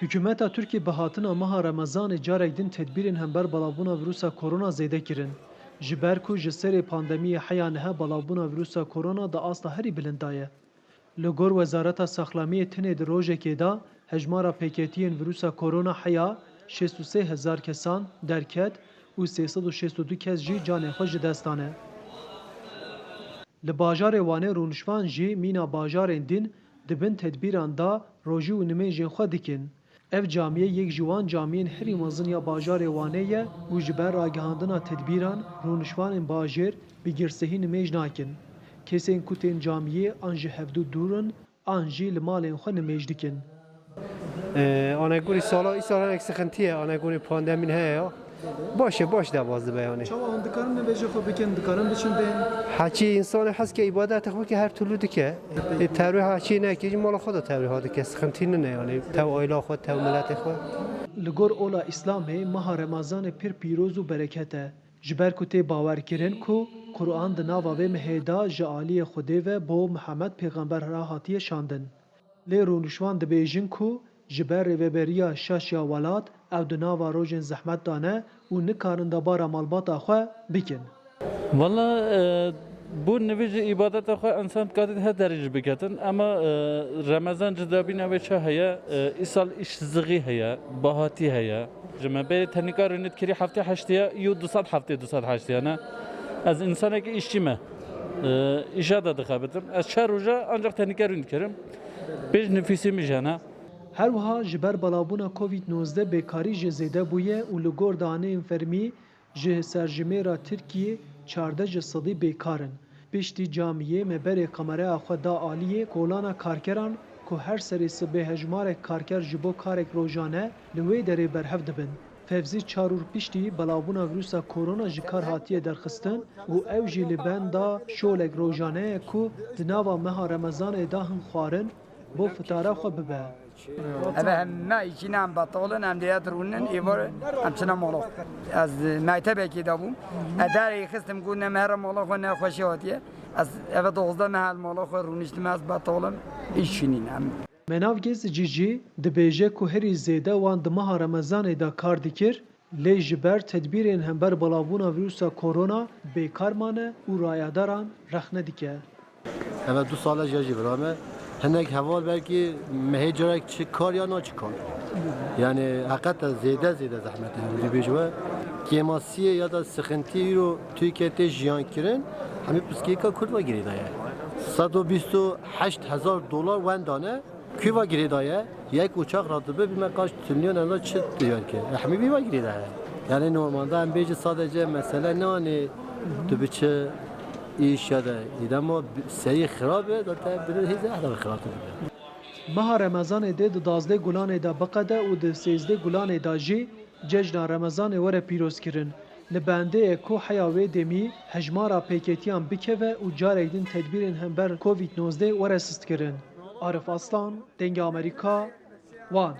Hükümeta Türkiye bihatina meha Ramazanê carek din tedbîrên hember belavbûna vîrusa korona zêde kirin. Ji ber ku ji serê pandemiyê heya niha belavbûna vîrusa korona di asta herî bilind daye. Li gor Wezareta Saxlamiyê Tinê di rojekê da hejmara pêketiyên vîrusa korona heya 63,000 kesan derket û 362 kes jî canê xwe ji dest dane. Li bajarê Wanê rûnişvan jî mîna bajarên din dibin tedbîran da rojî û nimêjên xwe dikin. Ev camiye yek ji wan camiyên herî mezin ya bajarê Wanê ye û ji ber ragihandina tedbîran rûnişvanên bajêr bi girsehî nimêj nakin. Kesên ku tên camiyê an ji hevdû dûr in an jî li malên xwe nimêj dikin. Aneguri sala îsal hinek sıkıntıya aneguri pandeminin heye baş devazı beyanı. Çawa an dikarin nimêjê xwe bikin, dikarin biçin bên. Haçi insanı heske ibadet xwe ki her türlü dike. Tevri haçi ne ki mala xwe da tevri hadike sıkıntı ne yani tev aile xwe tev millet xwe. Li gor ola İslamê meha Remazanê pir pîroz û bereket e. Ji ber ku tê bawer kirin ku Kur'an di nava vê mehê da ji aliyê Xwedê ve bo Mihemed pêxember ra hatiye şandin. Lê rûnişwan dibêjin ku ji ber rêveberiya şaş ya welat ew di nava rojên zehmet da ne û nikarin debara malbata xwe bikin. Valla bu nevi ibadete xwe insan kadid her derece biketin ama Ramazan cidabine ve çe heye isal işsizliği heye bahati heye cembe tenikar ünit kiri hafta haştiya yu 200 hafta 200 haştiya ne az insana ki işçime işe da dıkabetim az çar uca ancak tenikar ünit kirim beş nefisimi jana. Her wiha ji ber belavbûna Covid-19 bêkarî jê zêde bûye û li gor daneyên fermî ji serjimêra Tirkiyê 14% bêkar in. Piştî camiyê me berê kamereya xwe da aliyê kolana karkeran ku her serê sibê hejmarek karker ji bo karek rojane li wê derê berhev dibin. Fevzî 4 ûr piştî belavbûna vîrusa korona ji kar hatiye derxistin û ew jî li benda şolek rojaneyê ku di nava meha Remezanê da hin xwarin bo fitara xwe bibe. Eve hem içine hem batalın hem diğer runen ivar hem çına malak. Az mektebeki de bu. Eder xistim ku ne mer malak ve ne xoşi hatiye. Az eve 9'da mehal malak ve runiştim az batalım işinin hem. Menavgez Cici dibêje ku herî zêde wan di meha Remezanê da kar dikir, lê ji ber tedbîrên hember belavbûna vîrusa korona bêkar mane û rayadaran rexne dike. Evet 2 sala jajî virame hinek heval belki mehê carek çi kar ya naçikar. Yani hakikaten zêde zehmet dibêje kêmasiye ya da sıkıntı ro Türkiye'de jiyan kirin hemî piskêka Kurd ve girê daye. 128,000 dolar wendane küva girê daye yek uçak radibe bilme kaç trilyon ela çi diyor ki. Hemî bir girê daye. Yani normalde em bêje sadece mesele ne hani tu biçe iş ya da idama seri xirabe da ta bir hize ahda xirab Meha Remezanê de di 12 Gulanê da biqede û di 13 Gulanê da jî cejna Remezanê were pîroz kirin. Li bendeyê ku heya wê demî hejmara pêketiyan bikeve û carek din tedbîrên hember Covid-19 were sist kirin. Arif Aslan, Dengê Amerîka, Wan.